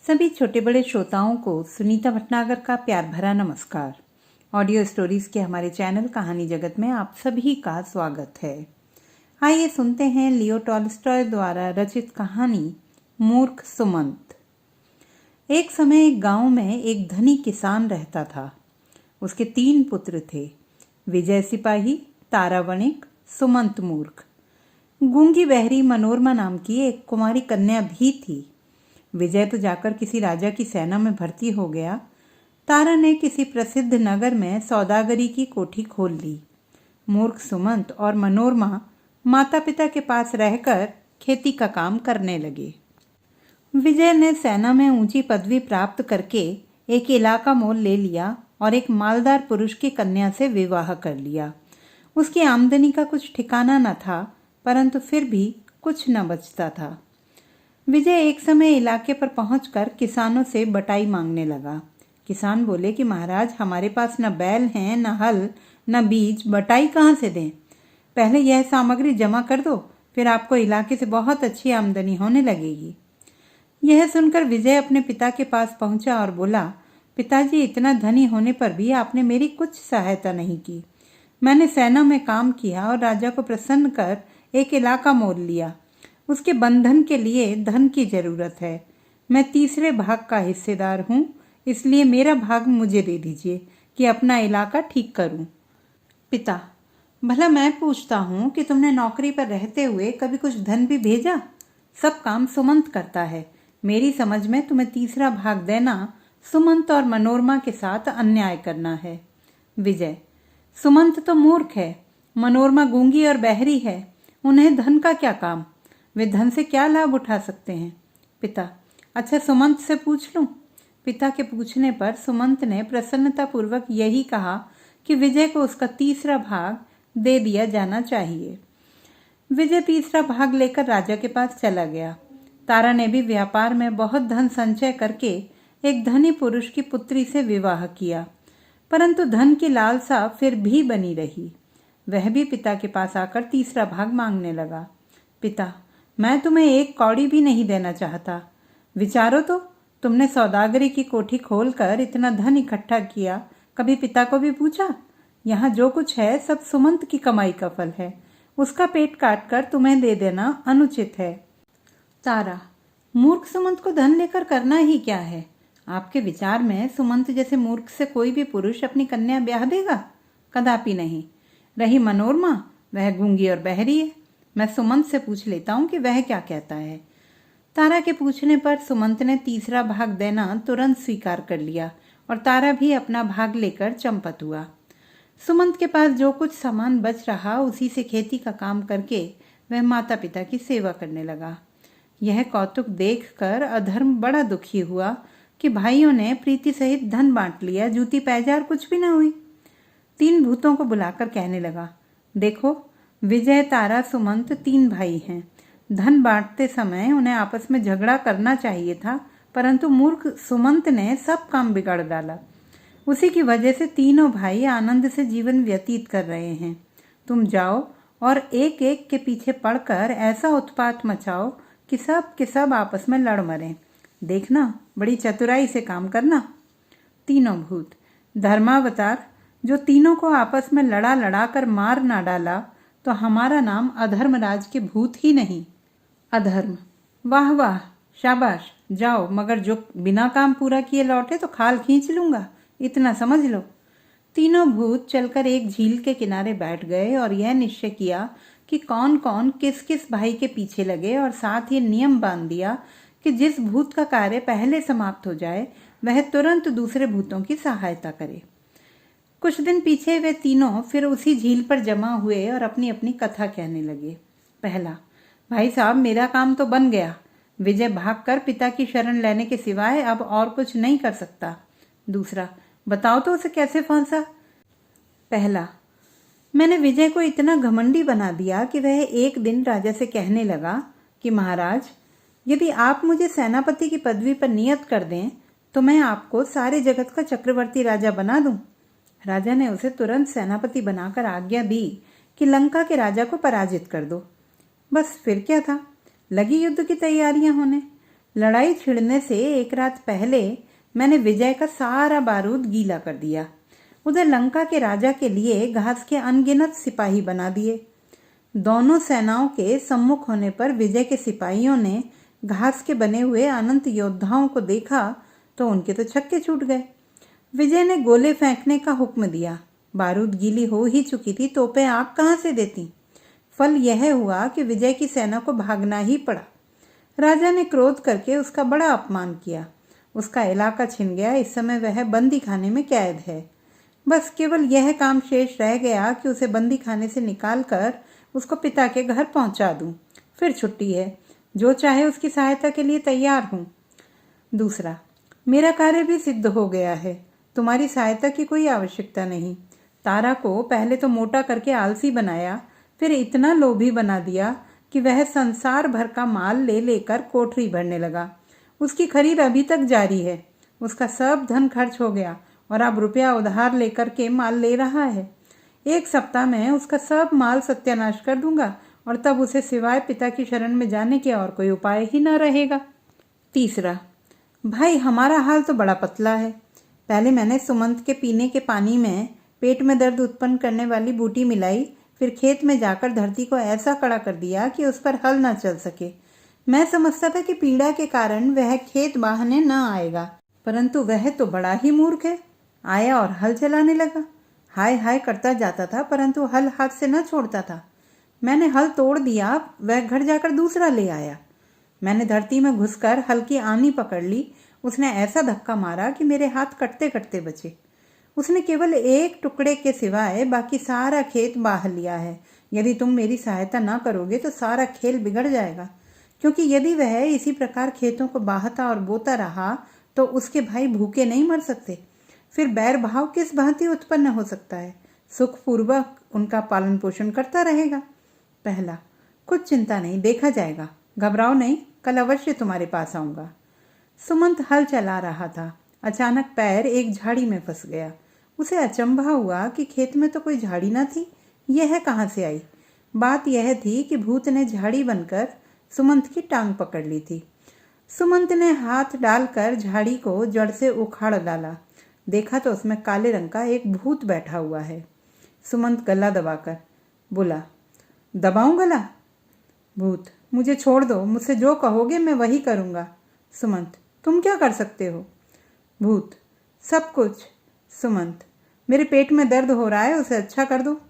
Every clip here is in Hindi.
सभी छोटे बड़े श्रोताओं को सुनीता भटनागर का प्यार भरा नमस्कार। ऑडियो स्टोरीज के हमारे चैनल कहानी जगत में आप सभी का स्वागत है। आइए सुनते हैं लियो टॉल्स्टॉय द्वारा रचित कहानी मूर्ख सुमंत। एक समय एक गांव में एक धनी किसान रहता था। उसके 3 पुत्र थे, विजय सिपाही, तारा वणिक, सुमंत मूर्ख। गूंगी बहरी मनोरमा नाम की एक कुमारी कन्या भी थी। विजय तो जाकर किसी राजा की सेना में भर्ती हो गया। तारा ने किसी प्रसिद्ध नगर में सौदागरी की कोठी खोल ली। मूर्ख सुमंत और मनोरमा माता पिता के पास रहकर खेती का काम करने लगे। विजय ने सेना में ऊंची पदवी प्राप्त करके एक इलाका मोल ले लिया और एक मालदार पुरुष की कन्या से विवाह कर लिया। उसकी आमदनी का कुछ ठिकाना न था, परंतु फिर भी कुछ न बचता था। विजय एक समय इलाके पर पहुंचकर किसानों से बटाई मांगने लगा। किसान बोले कि महाराज, हमारे पास न बैल हैं, न हल, न बीज, बटाई कहाँ से दें? पहले यह सामग्री जमा कर दो, फिर आपको इलाके से बहुत अच्छी आमदनी होने लगेगी। यह सुनकर विजय अपने पिता के पास पहुंचा और बोला, पिताजी, इतना धनी होने पर भी आपने मेरी कुछ सहायता नहीं की। मैंने सेना में काम किया और राजा को प्रसन्न कर एक इलाका मोल लिया। उसके बंधन के लिए धन की जरूरत है। मैं तीसरे भाग का हिस्सेदार हूँ, इसलिए मेरा भाग मुझे दे दीजिए कि अपना इलाका ठीक करूँ। पिता, भला मैं पूछता हूँ कि तुमने नौकरी पर रहते हुए कभी कुछ धन भी भेजा? सब काम सुमंत करता है। मेरी समझ में तुम्हें तीसरा भाग देना सुमंत और मनोरमा के साथ अन्याय करना है। विजय, सुमंत तो मूर्ख है, मनोरमा गूंगी और बहरी है, उन्हें धन का क्या काम? वे धन से क्या लाभ उठा सकते हैं? पिता, अच्छा सुमंत से पूछ लूं? पिता के पूछने पर सुमंत ने प्रसन्नतापूर्वक यही कहा कि विजय को उसका तीसरा भाग दे दिया जाना चाहिए। विजय तीसरा भाग लेकर राजा के पास चला गया। तारा ने भी व्यापार में बहुत धन संचय करके एक धनी पुरुष की पुत्री से विवाह किया, परंतु धन की लालसा फिर भी बनी रही। वह भी पिता के पास आकर तीसरा भाग मांगने लगा। पिता, मैं तुम्हें एक कौड़ी भी नहीं देना चाहता। विचारो तो, तुमने सौदागरी की कोठी खोलकर इतना धन इकट्ठा किया, कभी पिता को भी पूछा? यहाँ जो कुछ है सब सुमंत की कमाई का फल है। उसका पेट काटकर तुम्हें दे देना अनुचित है। तारा, मूर्ख सुमंत को धन लेकर करना ही क्या है? आपके विचार में सुमंत जैसे मूर्ख से कोई भी पुरुष अपनी कन्या ब्याह देगा? कदापि नहीं। रही मनोरमा, वह गूंगी और बहरी है। मैं सुमंत से पूछ लेता हूँ कि वह क्या कहता है। तारा के पूछने पर सुमंत ने तीसरा भाग देना तुरंत स्वीकार कर लिया और तारा भी अपना भाग लेकर चंपत हुआ। सुमंत के पास जो कुछ सामान बच रहा, उसी से खेती का काम करके वह माता पिता की सेवा करने लगा। यह कौतुक देखकर अधर्म बड़ा दुखी हुआ कि भाइयों ने प्रीति सहित धन बांट लिया, जूती पैजार कुछ भी न हुई। 3 भूतों को बुलाकर कहने लगा, देखो, विजय, तारा, सुमंत 3 भाई हैं। धन बांटते समय उन्हें आपस में झगड़ा करना चाहिए था, परंतु मूर्ख सुमंत ने सब काम बिगाड़ डाला। उसी की वजह से तीनों भाई आनंद से जीवन व्यतीत कर रहे हैं। तुम जाओ और एक एक के पीछे पड़कर ऐसा उत्पात मचाओ कि सब के सब आपस में लड़ मरें। देखना, बड़ी चतुराई से काम करना। तीनों भूत, धर्मावतार, जो तीनों को आपस में लड़ा लड़ा कर मार ना डाला तो हमारा नाम अधर्मराज के भूत ही नहीं। अधर्म, वाह वाह, शाबाश, जाओ, मगर जो बिना काम पूरा किए लौटे तो खाल खींच लूंगा, इतना समझ लो। तीनों भूत चलकर एक झील के किनारे बैठ गए और यह निश्चय किया कि कौन कौन किस किस भाई के पीछे लगे, और साथ ही नियम बांध दिया कि जिस भूत का कार्य पहले समाप्त हो जाए वह तुरंत दूसरे भूतों की सहायता करे। कुछ दिन पीछे वे तीनों फिर उसी झील पर जमा हुए और अपनी अपनी कथा कहने लगे। पहला, भाई साहब, मेरा काम तो बन गया। विजय भागकर पिता की शरण लेने के सिवाय अब और कुछ नहीं कर सकता। दूसरा, बताओ तो उसे कैसे फंसा? पहला, मैंने विजय को इतना घमंडी बना दिया कि वह एक दिन राजा से कहने लगा कि महाराज, यदि आप मुझे सेनापति की पदवी पर नियत कर दें तो मैं आपको सारे जगत का चक्रवर्ती राजा बना दूं। राजा ने उसे तुरंत सेनापति बनाकर आज्ञा दी कि लंका के राजा को पराजित कर दो। बस फिर क्या था, लगी युद्ध की तैयारियां होने। लड़ाई छिड़ने से एक रात पहले मैंने विजय का सारा बारूद गीला कर दिया। उधर लंका के राजा के लिए घास के अनगिनत सिपाही बना दिए। दोनों सेनाओं के सम्मुख होने पर विजय के सिपाहियों ने घास के बने हुए अनंत योद्धाओं को देखा तो उनके तो छक्के छूट गए। विजय ने गोले फेंकने का हुक्म दिया। बारूद गीली हो ही चुकी थी, तोपें आग कहाँ से देती। फल यह हुआ कि विजय की सेना को भागना ही पड़ा। राजा ने क्रोध करके उसका बड़ा अपमान किया। उसका इलाका छिन गया। इस समय वह बंदी खाने में कैद है। बस केवल यह काम शेष रह गया कि उसे बंदी खाने से निकालकर उसको पिता के घर पहुंचा दूं। फिर छुट्टी है। जो चाहे उसकी सहायता के लिए तैयार हूं। दूसरा, मेरा कार्य भी सिद्ध हो गया है। तुम्हारी सहायता की कोई आवश्यकता नहीं। तारा को पहले तो मोटा करके आलसी बनाया, फिर इतना लोभी बना दिया कि वह संसार भर का माल ले लेकर कोठरी भरने लगा। उसकी खरीद अभी तक जारी है। उसका सब धन खर्च हो गया और अब रुपया उधार लेकर के माल ले रहा है। 1 सप्ताह में उसका सब माल सत्यानाश कर दूंगा और तब उसे सिवाय पिता की शरण में जाने के और कोई उपाय ही न रहेगा। तीसरा, भाई हमारा हाल तो बड़ा पतला है। पहले मैंने सुमंत के पीने के पानी में पेट में दर्द उत्पन्न करने वाली बूटी मिलाई, फिर खेत में जाकर धरती को ऐसा कड़ा कर दिया कि उस पर हल न चल सके। मैं समझता था कि पीड़ा के कारण वह खेत बाहने न आएगा, परंतु वह तो बड़ा ही मूर्ख है। आया और हल चलाने लगा। हाय हाय करता जाता था, परंतु हल हाथ से न छोड़ता था। मैंने हल तोड़ दिया, वह घर जाकर दूसरा ले आया। मैंने धरती में घुसकर हल की आनी पकड़ ली। उसने ऐसा धक्का मारा कि मेरे हाथ कटते कटते बचे। उसने केवल एक टुकड़े के सिवाय बाकी सारा खेत बाह लिया है। यदि तुम मेरी सहायता न करोगे तो सारा खेल बिगड़ जाएगा, क्योंकि यदि वह इसी प्रकार खेतों को बाहता और बोता रहा तो उसके भाई भूखे नहीं मर सकते। फिर बैर भाव किस भांति उत्पन्न हो सकता है। सुखपूर्वक उनका पालन पोषण करता रहेगा। पहला, कुछ चिंता नहीं, देखा जाएगा। घबराओ नहीं, कल अवश्य तुम्हारे पास आऊंगा। सुमंत हल चला रहा था। अचानक पैर एक झाड़ी में फंस गया। उसे अचंभा हुआ कि खेत में तो कोई झाड़ी न थी। यह कहाँ से आई? बात यह थी कि भूत ने झाड़ी बनकर सुमंत की टांग पकड़ ली थी। सुमंत ने हाथ डालकर झाड़ी को जड़ से उखाड़ डाला। देखा तो उसमें काले रंग का एक भूत बैठा हुआ है। सुमंत गला दबाकर बोला, दबाऊं गला? भूत, मुझे छोड़ दो। मुझसे जो कहोगे मैं वही करूंगा। सुमंत, तुम क्या कर सकते हो? भूत, सब कुछ। सुमंत, मेरे पेट में दर्द हो रहा है, उसे अच्छा कर दो।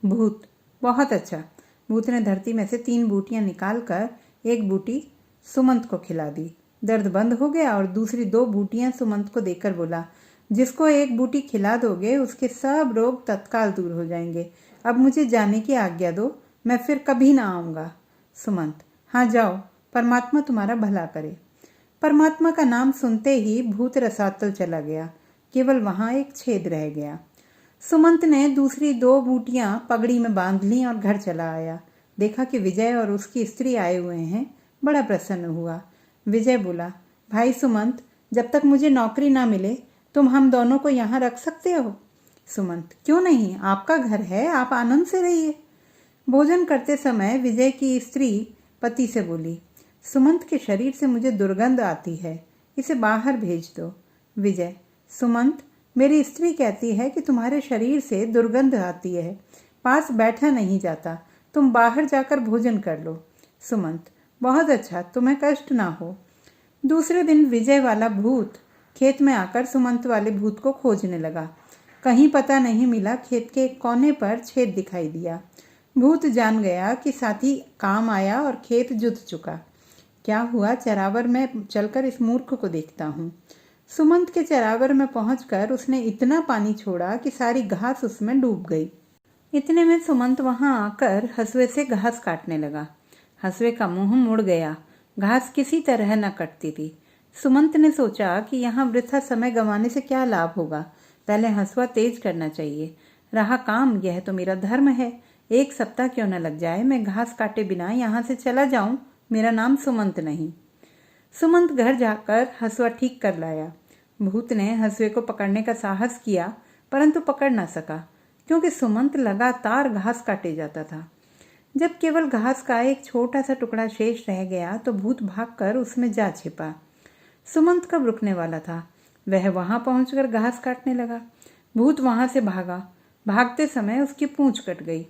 भूत, बहुत अच्छा। भूत ने धरती में से 3 बूटियां निकालकर एक बूटी सुमंत को खिला दी। दर्द बंद हो गया और दूसरी 2 बूटियां सुमंत को देकर बोला, जिसको एक बूटी खिला दोगे उसके सब रोग तत्काल दूर हो जाएंगे। अब मुझे जाने की आज्ञा दो, मैं फिर कभी ना आऊँगा। सुमंत, हाँ जाओ, परमात्मा तुम्हारा भला करे। परमात्मा का नाम सुनते ही भूत रसातल चला गया। केवल वहाँ एक छेद रह गया। सुमंत ने दूसरी 2 बूटियां पगड़ी में बांध ली और घर चला आया। देखा कि विजय और उसकी स्त्री आए हुए हैं। बड़ा प्रसन्न हुआ। विजय बोला, भाई सुमंत, जब तक मुझे नौकरी ना मिले तुम हम दोनों को यहाँ रख सकते हो? सुमंत, क्यों नहीं, आपका घर है, आप आनंद से रहिए। भोजन करते समय विजय की स्त्री पति से बोली, सुमंत के शरीर से मुझे दुर्गंध आती है, इसे बाहर भेज दो। विजय, सुमंत, मेरी स्त्री कहती है कि तुम्हारे शरीर से दुर्गंध आती है, पास बैठा नहीं जाता, तुम बाहर जाकर भोजन कर लो। सुमंत, बहुत अच्छा, तुम्हें कष्ट ना हो। दूसरे दिन विजय वाला भूत खेत में आकर सुमंत वाले भूत को खोजने लगा। कहीं पता नहीं मिला। खेत के एक कोने पर छेद दिखाई दिया। भूत जान गया कि साथी काम आया और खेत जुत चुका। क्या हुआ, चरावर में चलकर इस मूर्ख को देखता हूँ। सुमंत के चरावर में पहुंचकर उसने इतना पानी छोड़ा कि सारी घास उसमें डूब गई। इतने में सुमंत वहां आकर हंसुए से घास काटने लगा। हंसुए का मुंह मुड़ गया। घास किसी तरह न कटती थी। सुमंत ने सोचा कि यहाँ वृथा समय गंवाने से क्या लाभ होगा, पहले हंसुआ तेज करना चाहिए। रहा काम, यह तो मेरा धर्म है। 1 सप्ताह क्यों न लग जाए, मैं घास काटे बिना यहाँ से चला जाऊं। मेरा नाम सुमंत नहीं। सुमंत घर जाकर हंसुआ ठीक कर लाया। भूत ने हंसुए को पकड़ने का साहस किया, परंतु पकड़ न सका, क्योंकि सुमंत लगातार घास काटे जाता था। जब केवल घास का एक छोटा सा टुकड़ा शेष रह गया तो भूत भागकर उसमें जा छिपा। सुमंत कब रुकने वाला था? वह वहां पहुंचकर घास काटने लगा। भूत वहां से भागा। भागते समय उसकी पूंछ कट गई।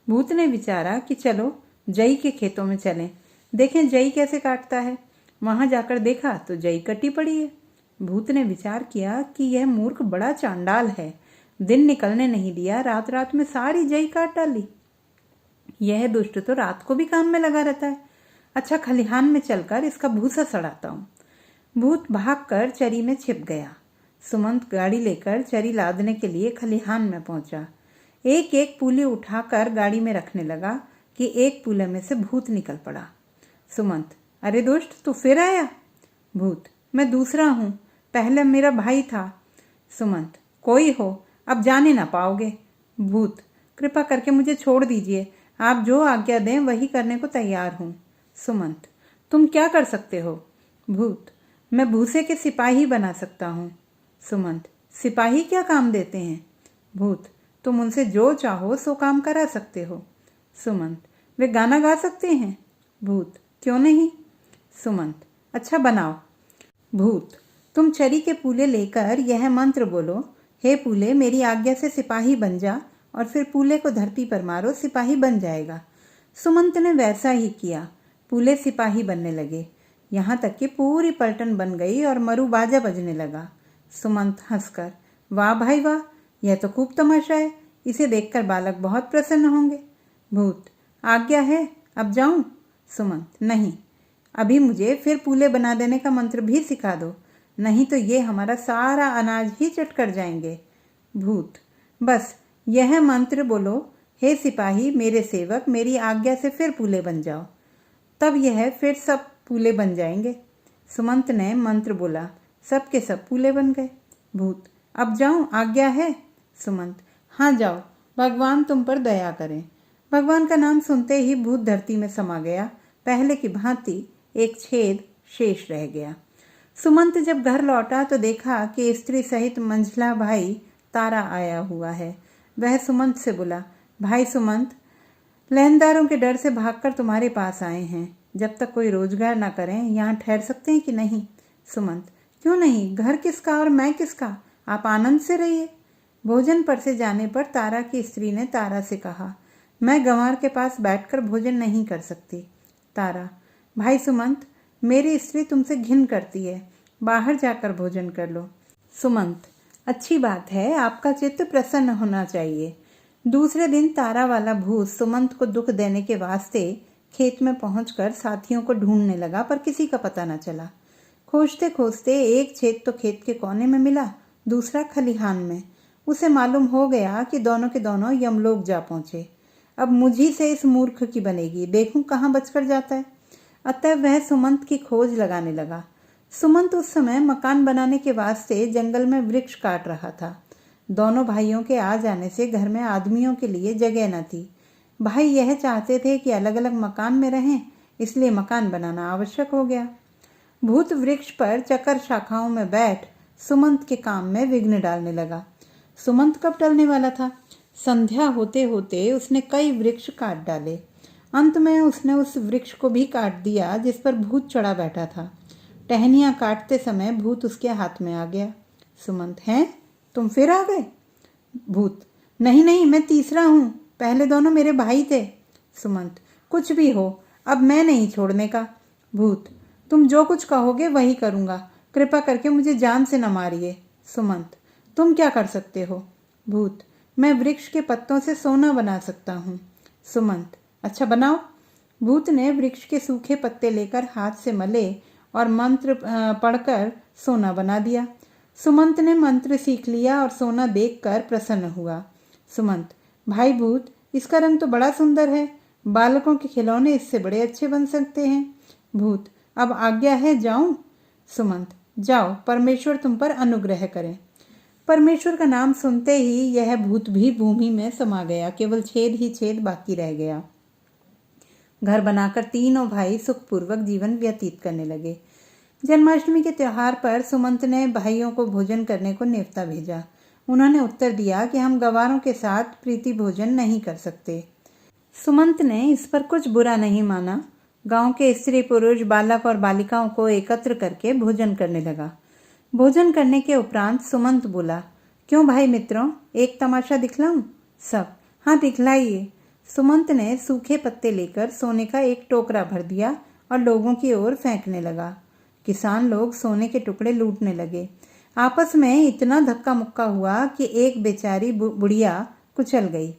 भूत ने विचारा कि चलो जई के खेतों में चलें, देखें जई कैसे काटता है। वहां जाकर देखा तो जई कटी पड़ी है। भूत ने विचार किया कि यह मूर्ख बड़ा चांडाल है, दिन निकलने नहीं दिया, रात रात में सारी जई काट डाली। यह दुष्ट तो रात को भी काम में लगा रहता है। अच्छा, खलिहान में चलकर इसका भूसा सड़ाता हूँ। भूत भागकर चरी में छिप गया। सुमंत गाड़ी लेकर चरी लादने के लिए खलिहान में पहुंचा। एक एक पूली उठाकर गाड़ी में रखने लगा कि एक पूले में से भूत निकल पड़ा। सुमंत, अरे दुष्ट, तू फिर आया? भूत, मैं दूसरा हूं, पहले मेरा भाई था। सुमंत, कोई हो, अब जाने ना पाओगे। भूत, कृपा करके मुझे छोड़ दीजिए, आप जो आज्ञा दें वही करने को तैयार हूं। सुमंत, तुम क्या कर सकते हो? भूत, मैं भूसे के सिपाही बना सकता हूं। सुमंत, सिपाही क्या काम देते हैं? भूत, तुम उनसे जो चाहो सो काम करा सकते हो। सुमंत, वे गाना गा सकते हैं? भूत, क्यों नहीं। सुमंत, अच्छा बनाओ। भूत, तुम चरी के पूले लेकर यह मंत्र बोलो, हे पूले मेरी आज्ञा से सिपाही बन जा, और फिर पूले को धरती पर मारो, सिपाही बन जाएगा। सुमंत ने वैसा ही किया। पूले सिपाही बनने लगे, यहाँ तक कि पूरी पलटन बन गई और मरु बाजा बजने लगा। सुमंत हंसकर, वाह भाई वाह, यह तो खूब तमाशा है, इसे देखकर बालक बहुत प्रसन्न होंगे। भूत, आज्ञा है, अब जाऊं? सुमंत, नहीं, अभी मुझे फिर पूले बना देने का मंत्र भी सिखा दो, नहीं तो ये हमारा सारा अनाज ही चट कर जाएंगे। भूत, बस यह मंत्र बोलो, हे सिपाही मेरे सेवक मेरी आज्ञा से फिर पूले बन जाओ, तब यह फिर सब पूले बन जाएंगे। सुमंत ने मंत्र बोला, सब के सब पूले बन गए। भूत, अब जाऊं, आज्ञा है? सुमंत, हाँ जाओ, भगवान तुम पर दया करें। भगवान का नाम सुनते ही भूत धरती में समा गया। पहले की भांति एक छेद शेष रह गया। सुमंत जब घर लौटा तो देखा कि स्त्री सहित मंझला भाई तारा आया हुआ है। वह सुमंत से बोला, भाई सुमंत, लेनदारों के डर से भागकर तुम्हारे पास आए हैं, जब तक कोई रोजगार ना करें यहाँ ठहर सकते हैं कि नहीं? सुमंत, क्यों नहीं, घर किसका और मैं किसका, आप आनंद से रहिए। भोजन परसे जाने पर तारा की स्त्री ने तारा से कहा, मैं गंवार के पास बैठकर भोजन नहीं कर सकती। तारा, भाई सुमंत, मेरी स्त्री तुमसे घिन करती है, बाहर जाकर भोजन कर लो। सुमंत, अच्छी बात है, आपका चित्त प्रसन्न होना चाहिए। दूसरे दिन तारा वाला भूत सुमंत को दुख देने के वास्ते खेत में पहुंचकर साथियों को ढूंढने लगा, पर किसी का पता न चला। खोजते खोजते एक छेद तो खेत के कोने में मिला, दूसरा खलिहान में। उसे मालूम हो गया कि दोनों के दोनों यमलोक जा पहुंचे। अब मुझी से इस मूर्ख की बनेगी, देखूं कहाँ बचकर जाता है। अतः वह सुमंत की खोज लगाने लगा। सुमंत उस समय मकान बनाने के वास्ते जंगल में वृक्ष काट रहा था। दोनों भाइयों के आ जाने से घर में आदमियों के लिए जगह न थी। भाई यह चाहते थे कि अलग अलग मकान में रहें, इसलिए मकान बनाना आवश्यक हो गया। भूत वृक्ष पर चकर शाखाओं में बैठ सुमंत के काम में विघ्न डालने लगा। सुमंत कब टलने वाला था? संध्या होते होते उसने कई वृक्ष काट डाले। अंत में उसने उस वृक्ष को भी काट दिया जिस पर भूत चढ़ा बैठा था। टहनियां काटते समय भूत उसके हाथ में आ गया। सुमंत, हैं, तुम फिर आ गए? भूत, नहीं नहीं, मैं तीसरा हूं, पहले दोनों मेरे भाई थे। सुमंत, कुछ भी हो, अब मैं नहीं छोड़ने का। भूत, तुम जो कुछ कहोगे वही करूंगा, कृपा करके मुझे जान से न मारिए। सुमंत, तुम क्या कर सकते हो? भूत, मैं वृक्ष के पत्तों से सोना बना सकता हूँ। सुमंत, अच्छा बनाओ। भूत ने वृक्ष के सूखे पत्ते लेकर हाथ से मले और मंत्र पढ़कर सोना बना दिया। सुमंत ने मंत्र सीख लिया और सोना देखकर प्रसन्न हुआ। सुमंत, भाई भूत, इसका रंग तो बड़ा सुंदर है, बालकों के खिलौने इससे बड़े अच्छे बन सकते हैं। भूत, अब आज्ञा है, जाऊं? सुमंत, जाओ, परमेश्वर तुम पर अनुग्रह करें। परमेश्वर का नाम सुनते ही यह भूत भी भूमि में समा गया, केवल छेद ही छेद बाकी रह गया। घर बनाकर तीनों भाई सुखपूर्वक जीवन व्यतीत करने लगे। जन्माष्टमी के त्योहार पर सुमंत ने भाइयों को भोजन करने को न्योता भेजा। उन्होंने उत्तर दिया कि हम गंवारों के साथ प्रीति भोजन नहीं कर सकते। सुमंत ने इस पर कुछ बुरा नहीं माना। गांव के स्त्री पुरुष बालक और बालिकाओं को एकत्र करके भोजन करने लगा। भोजन करने के उपरांत सुमंत बोला, क्यों भाई मित्रों, एक तमाशा दिखलाऊं? सब, हाँ दिखलाइए। सुमंत ने सूखे पत्ते लेकर सोने का एक टोकरा भर दिया और लोगों की ओर फेंकने लगा। किसान लोग सोने के टुकड़े लूटने लगे। आपस में इतना धक्का मुक्का हुआ कि एक बेचारी बुढ़िया कुचल गई।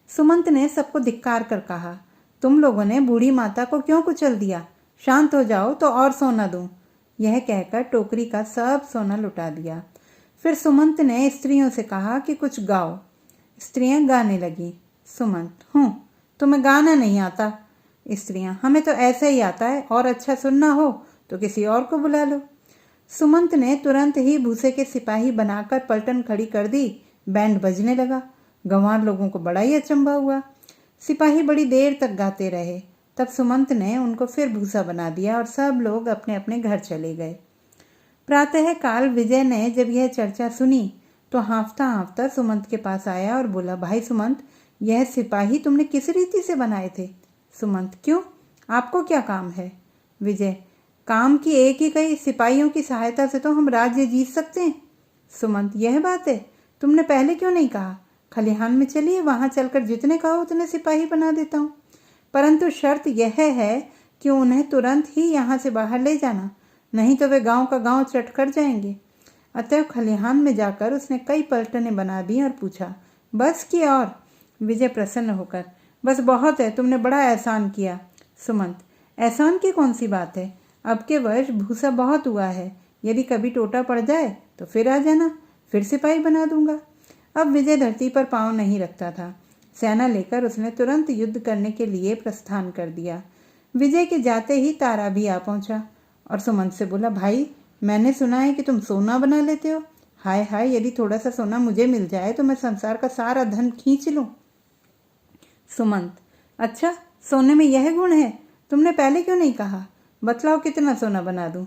सुमंत ने सबको धिक्कार कर कहा, तुम लोगों ने बूढ़ी माता को क्यों कुचल दिया? शांत हो जाओ तो और सोना दूं। यह कहकर टोकरी का सब सोना लुटा दिया। फिर सुमंत ने स्त्रियों से कहा कि कुछ गाओ। स्त्रियां गाने लगी। सुमंत, तुम्हें गाना नहीं आता? स्त्रियां, हमें तो ऐसा ही आता है, और अच्छा सुनना हो तो किसी और को बुला लो। सुमंत ने तुरंत ही भूसे के सिपाही बनाकर पलटन खड़ी कर दी। बैंड बजने लगा। गंवार लोगों को बड़ा ही अचंभा हुआ। सिपाही बड़ी देर तक गाते रहे। तब सुमंत ने उनको फिर भूसा बना दिया और सब लोग अपने अपने घर चले गए। प्रातः काल विजय ने जब यह चर्चा सुनी तो हांफता हांफता सुमंत के पास आया और बोला, भाई सुमंत, यह सिपाही तुमने किस रीति से बनाए थे? सुमंत, क्यों, आपको क्या काम है? विजय, काम की एक ही कई, सिपाहियों की सहायता से तो हम राज्य जीत सकते हैं। सुमंत, यह बात है, तुमने पहले क्यों नहीं कहा? खलिहान में चलिए, वहां चलकर जितने कहो उतने सिपाही बना देता हूँ, परंतु शर्त यह है कि उन्हें तुरंत ही यहाँ से बाहर ले जाना, नहीं तो वे गांव का गांव चट कर जाएंगे। अतएव खलिहान में जाकर उसने कई पलटनें बना दी और पूछा, बस की और? विजय प्रसन्न होकर, बस बहुत है, तुमने बड़ा एहसान किया। सुमंत, एहसान की कौन सी बात है? अब के वर्ष भूसा बहुत हुआ है, यदि कभी टोटा पड़ जाए तो फिर आ जाना, फिर सिपाही बना दूंगा। अब विजय धरती पर पांव नहीं रखता था। सेना लेकर उसने तुरंत युद्ध करने के लिए प्रस्थान कर दिया। विजय के जाते ही तारा भी आ पहुंचा और सुमंत से बोला, भाई मैंने सुना है कि तुम सोना बना लेते हो। हाय हाय, यदि थोड़ा सा सोना मुझे मिल जाए तो मैं संसार का सारा धन खींच लूं। सुमंत, अच्छा, सोने में यह गुण है? तुमने पहले क्यों नहीं कहा? बतलाओ कितना सोना बना दूं?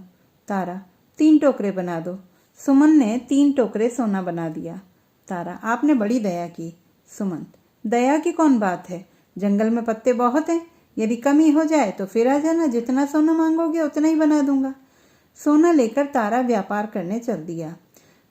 तारा, 3 टोकरे बना दो। सुमन ने 3 टोकरे सोना बना दिया। तारा, आपने बड़ी दया की। सुमंत, दया की कौन बात है, जंगल में पत्ते बहुत हैं, यदि कमी हो जाए तो फिर आ जाना, जितना सोना मांगोगे उतना ही बना दूंगा। सोना लेकर तारा व्यापार करने चल दिया।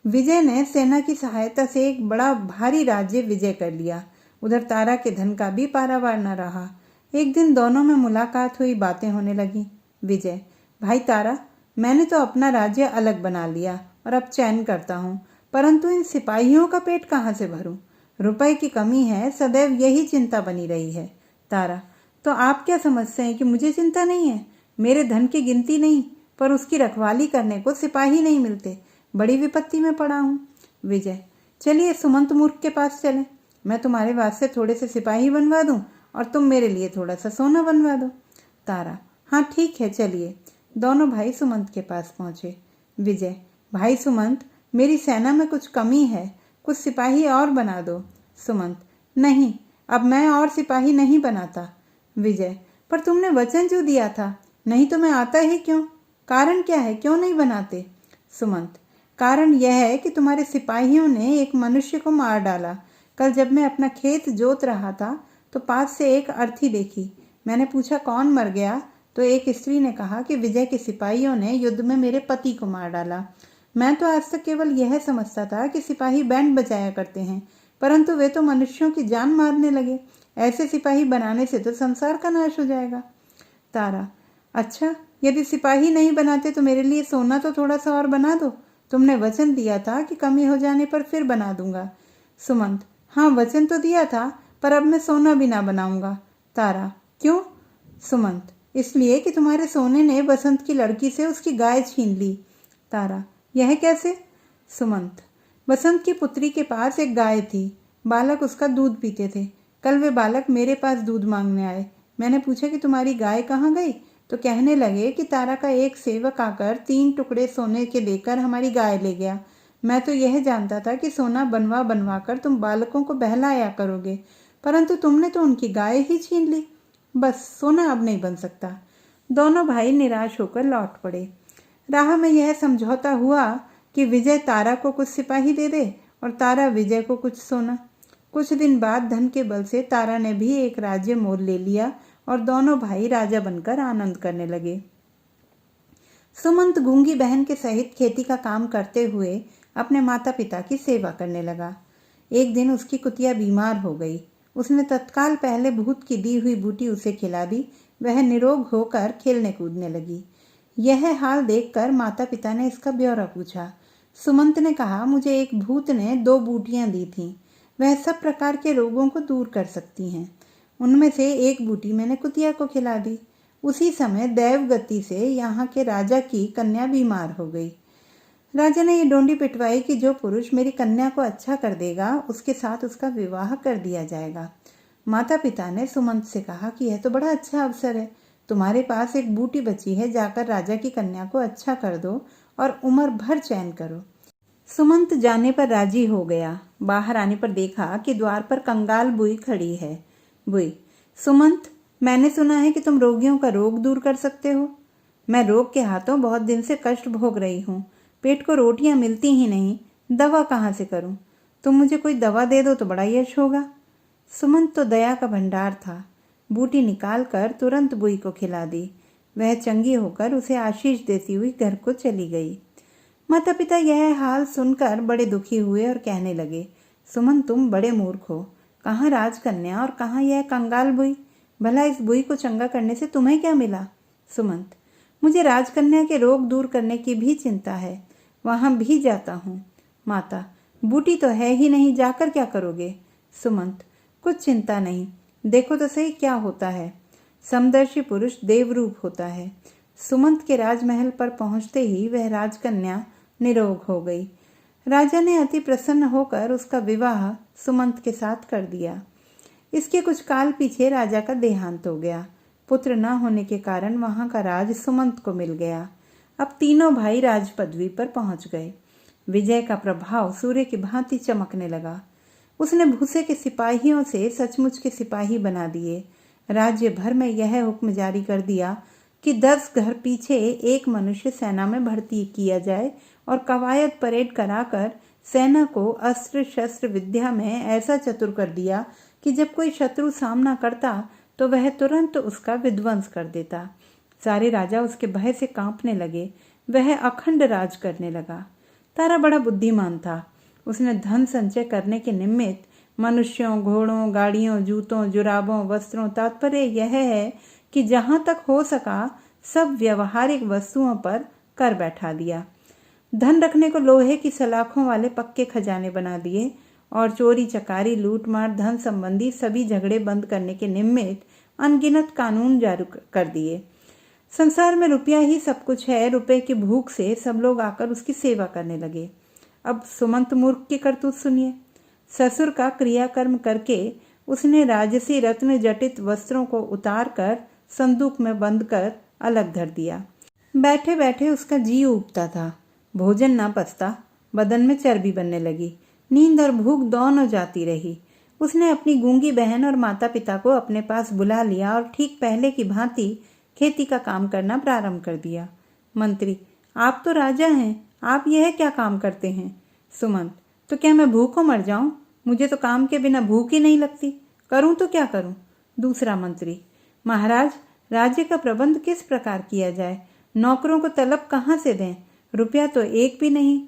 विजय ने सेना की सहायता से एक बड़ा भारी राज्य विजय कर लिया। उधर तारा के धन का भी पारावार न रहा। एक दिन दोनों में मुलाकात हुई, बातें होने लगी। विजय, भाई तारा, मैंने तो अपना राज्य अलग बना लिया और अब चैन करता हूँ, परंतु इन सिपाहियों का पेट कहाँ से भरूं? रुपए की कमी है, सदैव यही चिंता बनी रही है। तारा, तो आप क्या समझते हैं कि मुझे चिंता नहीं है? मेरे धन की गिनती नहीं, पर उसकी रखवाली करने को सिपाही नहीं मिलते, बड़ी विपत्ति में पड़ा हूँ। विजय, चलिए सुमंत मूर्ख के पास चलें, मैं तुम्हारे वास्ते थोड़े से सिपाही बनवा दूं और तुम मेरे लिए थोड़ा सा सोना बनवा दो। तारा, हाँ ठीक है, चलिए। दोनों भाई सुमंत के पास पहुंचे। विजय, भाई सुमंत, मेरी सेना में कुछ कमी है, कुछ सिपाही और बना दो। सुमंत, नहीं, अब मैं और सिपाही नहीं बनाता। विजय, पर तुमने वचन जो दिया था, नहीं तो मैं आता ही क्यों? कारण क्या है, क्यों नहीं बनाते? सुमंत, कारण यह है कि तुम्हारे सिपाहियों ने एक मनुष्य को मार डाला। कल जब मैं अपना खेत जोत रहा था तो पास से एक अर्थी देखी। मैंने पूछा कौन मर गया, तो एक स्त्री ने कहा कि विजय के सिपाहियों ने युद्ध में मेरे पति को मार डाला। मैं तो आज तक केवल यह समझता था कि सिपाही बैंड बजाया करते हैं, परंतु वे तो मनुष्यों की जान मारने लगे। ऐसे सिपाही बनाने से तो संसार का नाश हो जाएगा। तारा, अच्छा, यदि सिपाही नहीं बनाते तो मेरे लिए सोना तो थोड़ा सा और बना दो, तुमने वचन दिया था कि कमी हो जाने पर फिर बना दूंगा। सुमंत, हाँ वचन तो दिया था, पर अब मैं सोना भी ना बनाऊंगा। तारा, क्यों? सुमंत, इसलिए कि तुम्हारे सोने ने बसंत की लड़की से उसकी गाय छीन ली। तारा, यह कैसे? सुमंत, बसंत की पुत्री के पास एक गाय थी, बालक उसका दूध पीते थे। कल वे बालक मेरे पास दूध मांगने आए। मैंने पूछा कि तुम्हारी गाय कहाँ गई, तो कहने लगे कि तारा का एक सेवक आकर 3 टुकड़े सोने के देकर हमारी गाय ले गया। मैं तो यह जानता था कि सोना बनवा बनवा कर तुम बालकों को बहलाया करोगे, परंतु तुमने तो उनकी गाय ही छीन ली। बस सोना अब नहीं बन सकता। दोनों भाई निराश होकर लौट पड़े। राह में यह समझौता हुआ कि विजय तारा को कुछ सिपाही दे दे और तारा विजय को कुछ सोना। कुछ दिन बाद धन के बल से तारा ने भी एक राज्य मोल ले लिया और दोनों भाई राजा बनकर आनंद करने लगे। सुमंत गूंगी बहन के सहित खेती का काम करते हुए अपने माता पिता की सेवा करने लगा। एक दिन उसकी कुतिया बीमार हो गई। उसने तत्काल पहले भूत की दी हुई बूटी उसे खिला दी। वह निरोग होकर खेलने कूदने लगी। यह हाल देखकर माता पिता ने इसका ब्यौरा पूछा। सुमंत ने कहा, मुझे एक भूत ने 2 बूटियां दी थीं। वह सब प्रकार के रोगों को दूर कर सकती हैं। उनमें से एक बूटी मैंने कुतिया को खिला दी। उसी समय दैव गति से यहाँ के राजा की कन्या बीमार हो गई। राजा ने ये डोंडी पिटवाई कि जो पुरुष मेरी कन्या को अच्छा कर देगा उसके साथ उसका विवाह कर दिया जाएगा। माता पिता ने सुमंत से कहा कि यह तो बड़ा अच्छा अवसर है। तुम्हारे पास एक बूटी बची है, जाकर राजा की कन्या को अच्छा कर दो और उम्र भर चैन करो। सुमंत जाने पर राजी हो गया। बाहर आने पर देखा कि द्वार पर कंगाल बुई खड़ी है। बुई, सुमंत, मैंने सुना है कि तुम रोगियों का रोग दूर कर सकते हो। मैं रोग के हाथों बहुत दिन से कष्ट भोग रही हूँ। पेट को रोटियां मिलती ही नहीं, दवा कहाँ से करूं? तुम मुझे कोई दवा दे दो तो बड़ा यश होगा। सुमंत तो दया का भंडार था। बूटी निकाल कर तुरंत बुई को खिला दी। वह चंगी होकर उसे आशीष देती हुई घर को चली गई। माता पिता यह हाल सुनकर बड़े दुखी हुए और कहने लगे, सुमंत, तुम बड़े मूर्ख हो। कहाँ राजकन्या और कहाँ यह कंगाल बुई? भला इस बुई को चंगा करने से तुम्हें क्या मिला? सुमंत, मुझे राजकन्या के रोग दूर करने की भी चिंता है। वहां भी जाता हूँ। माता, बूटी तो है ही नहीं, जाकर क्या करोगे? सुमंत, कुछ चिंता नहीं, देखो तो सही क्या होता है। समदर्शी पुरुष देवरूप होता है। सुमंत के राजमहल पर पहुंचते ही वह राजकन्या निरोग हो गई। राजा ने अति प्रसन्न होकर उसका विवाह सुमंत के साथ कर दिया। इसके कुछ काल पीछे राजा का देहांत हो गया। पुत्र न होने के कारण वहां का राज सुमंत को मिल गया। अब तीनों भाई राज पदवी पर पहुंच गए। विजय का प्रभाव सूर्य की भांति चमकने लगा। उसने भूसे के सिपाहियों से सचमुच के सिपाही बना दिए। राज्य भर में यह हुक्म जारी कर दिया कि 10 घर पीछे एक मनुष्य सेना में भर्ती किया जाए और कवायद परेड कराकर सेना को अस्त्र शस्त्र विद्या में ऐसा चतुर कर दिया कि जब कोई शत्रु सामना करता तो वह तुरंत उसका विध्वंस कर देता। सारे राजा उसके भय से कांपने लगे। वह अखंड राज करने लगा। तारा बड़ा बुद्धिमान था। उसने धन संचय करने के निमित्त मनुष्यों, घोड़ों, गाड़ियों, जूतों, जुराबों, वस्त्रों, तात्पर्य यह है कि जहां तक हो सका सब व्यवहारिक वस्तुओं पर कर बैठा दिया। धन रखने को लोहे की सलाखों वाले पक्के खजाने बना दिए और चोरी चकारी, लूटमार, धन संबंधी सभी झगड़े बंद करने के निमित्त अनगिनत कानून जारी कर दिए। संसार में रुपया ही सब कुछ है। रुपए की भूख से सब लोग आकर उसकी सेवा करने लगे। अब सुमंत मूर्ख की करतूत सुनिए। ससुर का क्रियाकर्म करके उसने राजसी रत्न जटित वस्त्रों को उतार कर संदूक में बंद कर अलग धर दिया। बैठे बैठे उसका जी उबता था। भोजन ना पचता, बदन में चर्बी बनने लगी। नींद और भूख दोनों जाती रही। उसने अपनी गूंगी बहन और माता पिता को अपने पास बुला लिया और ठीक पहले की भांति खेती का काम करना प्रारंभ कर दिया। मंत्री, आप तो राजा हैं, आप यह क्या काम करते हैं? सुमंत, तो क्या मैं भूखों मर जाऊं? मुझे तो काम के बिना भूख ही नहीं लगती। करूं तो क्या करूं? दूसरा मंत्री, महाराज, राज्य का प्रबंध किस प्रकार किया जाए? नौकरों को तलब कहाँ से दें? रुपया तो एक भी नहीं।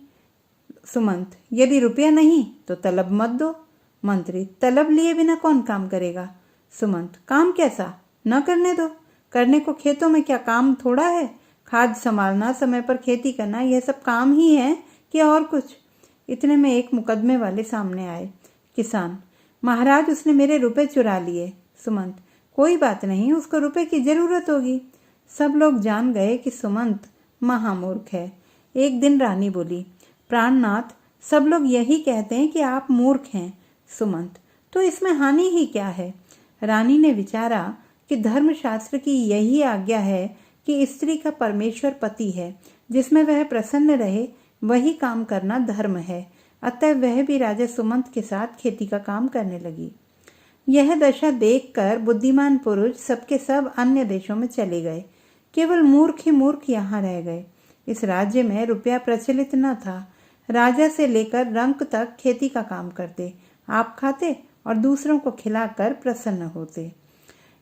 सुमंत, यदि रुपया नहीं तो तलब मत दो। मंत्री, तलब लिए बिना कौन काम करेगा? सुमंत, काम कैसा? न करने दो। करने को खेतों में क्या काम थोड़ा है? खाद संभालना, समय पर खेती करना, यह सब काम ही है कि और कुछ? इतने में एक मुकदमे वाले सामने आए। किसान, महाराज, उसने मेरे रुपए चुरा लिए। सुमंत, कोई बात नहीं, उसको रुपए की जरूरत होगी। सब लोग जान गए कि सुमंत महामूर्ख है। एक दिन रानी बोली, प्राणनाथ, सब लोग यही कहते हैं कि आप मूर्ख हैं। सुमंत, तो इसमें हानि ही क्या है? रानी ने विचारा कि धर्मशास्त्र की यही आज्ञा है कि स्त्री का परमेश्वर पति है। जिसमें वह प्रसन्न रहे वही काम करना धर्म है। अतः वह भी राजा सुमंत के साथ खेती का काम करने लगी। यह दशा देखकर बुद्धिमान पुरुष सबके सब अन्य देशों में चले गए। केवल मूर्ख ही मूर्ख यहाँ रह गए। इस राज्य में रुपया प्रचलित न था। राजा से लेकर रंक तक खेती का काम करते, आप खाते और दूसरों को खिलाकर प्रसन्न होते।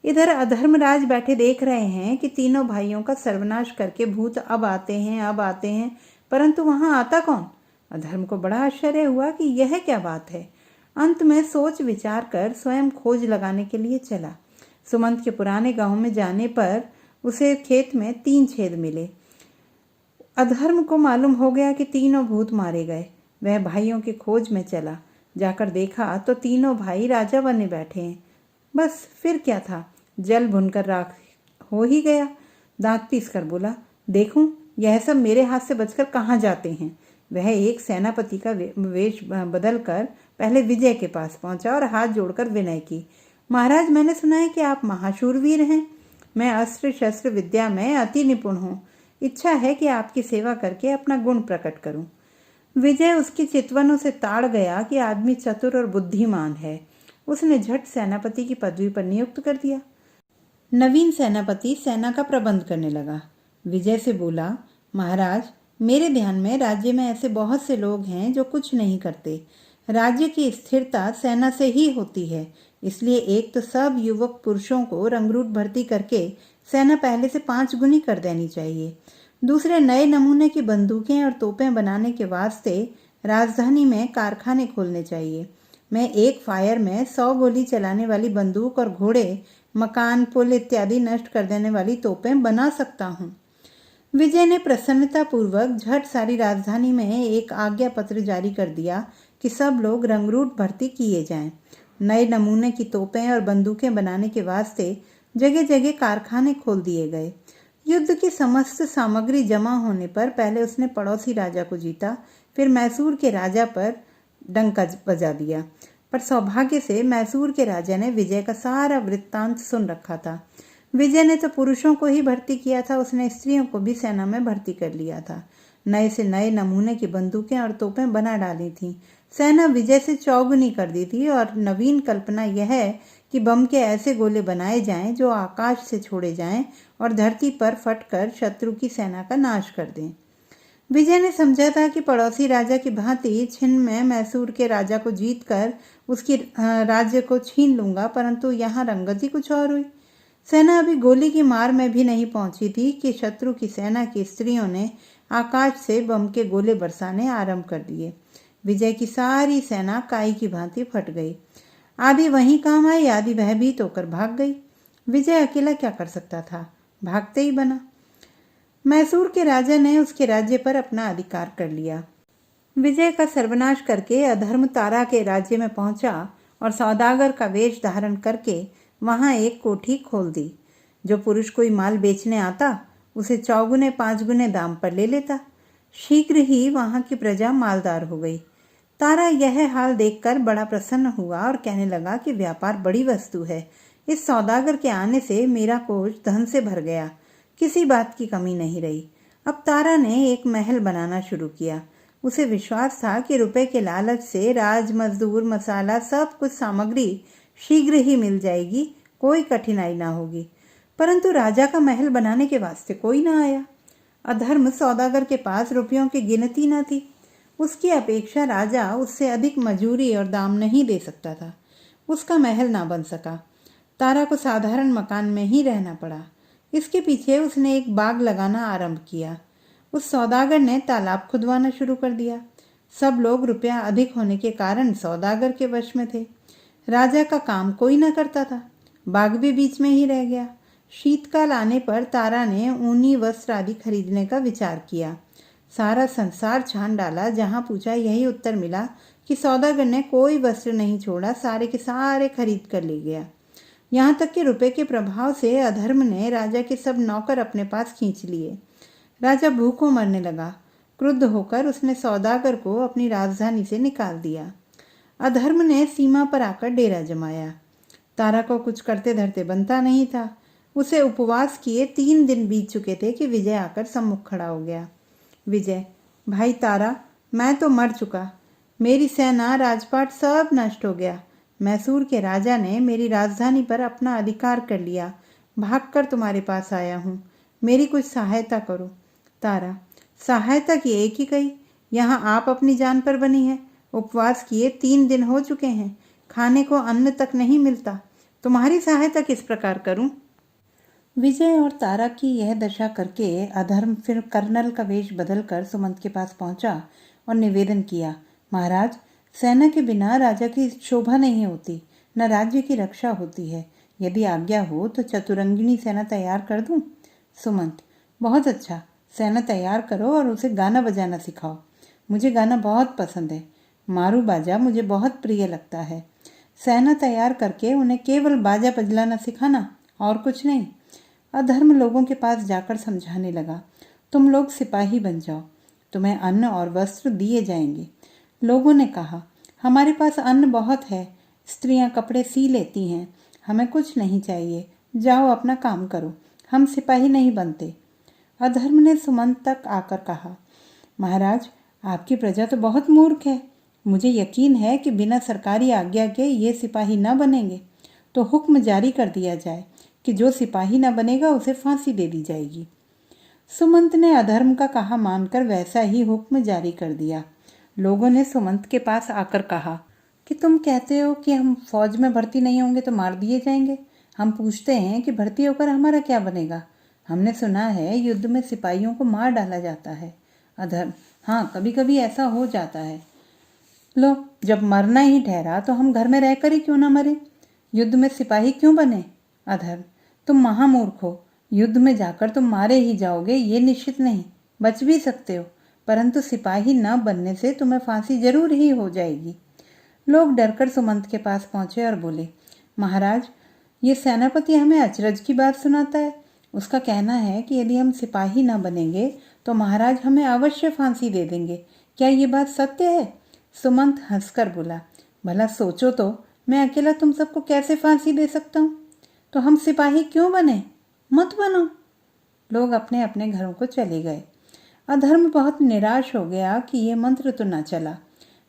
इधर अधर्मराज बैठे देख रहे हैं कि तीनों भाइयों का सर्वनाश करके भूत अब आते हैं, परंतु वहां आता कौन। अधर्म को बड़ा आश्चर्य हुआ कि यह क्या बात है। अंत में सोच विचार कर स्वयं खोज लगाने के लिए चला। सुमंत के पुराने गांव में जाने पर उसे खेत में 3 छेद मिले। अधर्म को मालूम हो गया कि तीनों भूत मारे गए। वह भाइयों की खोज में चला। जाकर देखा तो तीनों भाई राजा बने बैठे हैं। बस फिर क्या था, जल भुनकर राख हो ही गया। दांत पीस कर बोला, देखूं यह सब मेरे हाथ से बचकर कहाँ जाते हैं। वह एक सेनापति का वेश बदलकर पहले विजय के पास पहुंचा और हाथ जोड़कर विनय की, महाराज मैंने सुना है कि आप महाशूरवीर हैं। मैं अस्त्र शस्त्र विद्या में अति निपुण हूँ। इच्छा है कि आपकी सेवा करके अपना गुण प्रकट करूं। विजय उसकी चितवनों से ताड़ गया कि आदमी चतुर और बुद्धिमान है। उसने झट सेनापति की पदवी पर नियुक्त कर दिया। नवीन सेनापति सेना का प्रबंध करने लगा। विजय से बोला, महाराज मेरे ध्यान में राज्य में ऐसे बहुत से लोग हैं जो कुछ नहीं करते। राज्य की स्थिरता सेना से ही होती है। इसलिए एक तो सब युवक पुरुषों को रंगरूट भर्ती करके सेना पहले से 5 गुनी कर देनी चाहिए। दूसरे, नए नमूने की बंदूकें और तोपें बनाने के वास्ते राजधानी में कारखाने खोलने चाहिए। मैं एक फायर में 100 गोली चलाने वाली बंदूक और घोड़े, मकान, पुल इत्यादि नष्ट कर देने वाली तोपें बना सकता हूँ। विजय ने प्रसन्नतापूर्वक झट सारी राजधानी में एक आज्ञा पत्र जारी कर दिया कि सब लोग रंगरूट भर्ती किए जाएं। नए नमूने की तोपें और बंदूकें बनाने के वास्ते जगह जगह कारखाने खोल दिए गए। युद्ध की समस्त सामग्री जमा होने पर पहले उसने पड़ोसी राजा को जीता, फिर मैसूर के राजा पर डंका बजा दिया। पर सौभाग्य से मैसूर के राजा ने विजय का सारा वृत्तांत सुन रखा था। विजय ने तो पुरुषों को ही भर्ती किया था, उसने स्त्रियों को भी सेना में भर्ती कर लिया था। नए से नए नमूने की बंदूकें और तोपें बना डाली थीं। सेना विजय से चौगुनी कर दी थी और नवीन कल्पना यह है कि बम के ऐसे गोले बनाए जाएं जो आकाश से छोड़े जाएं और धरती पर फटकर शत्रु की सेना का नाश कर दें। विजय ने समझा था कि पड़ोसी राजा की भांति छिन में मैसूर के राजा को जीतकर उसकी राज्य को छीन लूंगा, परंतु यहाँ रंगत ही कुछ और हुई। सेना अभी गोली की मार में भी नहीं पहुंची थी कि शत्रु की सेना की स्त्रियों ने आकाश से बम के गोले बरसाने आरंभ कर दिए। विजय की सारी सेना काई की भांति फट गई। आधी वहीं काम आई, आधी भयभीत होकर भाग गई। विजय अकेला क्या कर सकता था, भागते ही बना। मैसूर के राजा ने उसके राज्य पर अपना अधिकार कर लिया। विजय का सर्वनाश करके अधर्म तारा के राज्य में पहुंचा और सौदागर का वेश धारण करके वहां एक कोठी खोल दी। जो पुरुष कोई माल बेचने आता उसे 4 गुने 5 गुने दाम पर ले लेता। शीघ्र ही वहां की प्रजा मालदार हो गई। तारा यह हाल देखकर बड़ा प्रसन्न हुआ और कहने लगा कि व्यापार बड़ी वस्तु है। इस सौदागर के आने से मेरा कोष धन से भर गया, किसी बात की कमी नहीं रही। अब तारा ने एक महल बनाना शुरू किया। उसे विश्वास था कि रुपए के लालच से राज, मजदूर, मसाला सब कुछ सामग्री शीघ्र ही मिल जाएगी, कोई कठिनाई ना होगी। परंतु राजा का महल बनाने के वास्ते कोई ना आया। अधर्म सौदागर के पास रुपयों की गिनती न थी। उसकी अपेक्षा राजा उससे अधिक मजूरी और दाम नहीं दे सकता था। उसका महल ना बन सका। तारा को साधारण मकान में ही रहना पड़ा। इसके पीछे उसने एक बाग लगाना आरंभ किया। उस सौदागर ने तालाब खुदवाना शुरू कर दिया। सब लोग रुपया अधिक होने के कारण सौदागर के वश में थे। राजा का काम कोई न करता था। बाग भी बीच में ही रह गया। शीतकाल आने पर तारा ने ऊनी वस्त्र आदि खरीदने का विचार किया। सारा संसार छान डाला, जहां पूछा यही उत्तर मिला कि सौदागर ने कोई वस्त्र नहीं छोड़ा, सारे के सारे खरीद कर ले गया। यहाँ तक कि रुपए के प्रभाव से अधर्म ने राजा के सब नौकर अपने पास खींच लिए। राजा भूखों मरने लगा। क्रुद्ध होकर उसने सौदागर को अपनी राजधानी से निकाल दिया। अधर्म ने सीमा पर आकर डेरा जमाया। तारा को कुछ करते धरते बनता नहीं था। उसे उपवास किए 3 दिन बीत चुके थे कि विजय आकर सम्मुख खड़ा हो गया। विजय, भाई तारा, मैं तो मर चुका। मेरी सेना, राजपाट सब नष्ट हो गया। मैसूर के राजा ने मेरी राजधानी पर अपना अधिकार कर लिया। भागकर तुम्हारे पास आया हूँ, मेरी कुछ सहायता करो। तारा, सहायता की एक ही कही, यहाँ आप अपनी जान पर बनी है। उपवास किए 3 दिन हो चुके हैं। खाने को अन्न तक नहीं मिलता। तुम्हारी सहायता किस प्रकार करूं? विजय और तारा की यह दशा करके अधर्म फिर कर्नल का वेश बदलकर सुमंत के पास पहुंचा और निवेदन किया, महाराज, सेना के बिना राजा की शोभा नहीं होती, न राज्य की रक्षा होती है। यदि आज्ञा हो तो चतुरंगिणी सेना तैयार कर दूं? सुमंत, बहुत अच्छा, सेना तैयार करो और उसे गाना बजाना सिखाओ। मुझे गाना बहुत पसंद है। मारू बाजा मुझे बहुत प्रिय लगता है। सेना तैयार करके उन्हें केवल बाजा बजलाना सिखाना, और कुछ नहीं। अधर्म लोगों के पास जाकर समझाने लगा, तुम लोग सिपाही बन जाओ, तुम्हें अन्न और वस्त्र दिए जाएंगे। लोगों ने कहा, हमारे पास अन्न बहुत है, स्त्रियां कपड़े सी लेती हैं, हमें कुछ नहीं चाहिए, जाओ अपना काम करो, हम सिपाही नहीं बनते। अधर्म ने सुमंत तक आकर कहा, महाराज, आपकी प्रजा तो बहुत मूर्ख है। मुझे यकीन है कि बिना सरकारी आज्ञा के ये सिपाही न बनेंगे, तो हुक्म जारी कर दिया जाए कि जो सिपाही न बनेगा उसे फांसी दे दी जाएगी। सुमंत ने अधर्म का कहा मानकर वैसा ही हुक्म जारी कर दिया। लोगों ने सुमंत के पास आकर कहा कि तुम कहते हो कि हम फौज में भर्ती नहीं होंगे तो मार दिए जाएंगे। हम पूछते हैं कि भर्ती होकर हमारा क्या बनेगा? हमने सुना है युद्ध में सिपाहियों को मार डाला जाता है। अधर्म, हाँ, कभी कभी ऐसा हो जाता है। लो, जब मरना ही ठहरा तो हम घर में रहकर ही क्यों ना मरे? युद्ध में सिपाही क्यों बने? अधर्म, तुम महामूर्ख हो। युद्ध में जाकर तुम मारे ही जाओगे ये निश्चित नहीं, बच भी सकते हो, परंतु सिपाही न बनने से तुम्हें फांसी जरूर ही हो जाएगी। लोग डरकर सुमंत के पास पहुंचे और बोले, महाराज, ये सेनापति हमें अचरज की बात सुनाता है। उसका कहना है कि यदि हम सिपाही न बनेंगे तो महाराज हमें अवश्य फांसी दे देंगे। क्या ये बात सत्य है? सुमंत हंसकर बोला, भला सोचो तो, मैं अकेला तुम सबको कैसे फांसी दे सकता हूँ? तो हम सिपाही क्यों बने? मत बनो। लोग अपने अपने घरों को चले गए। अधर्म बहुत निराश हो गया कि ये मंत्र तो न चला।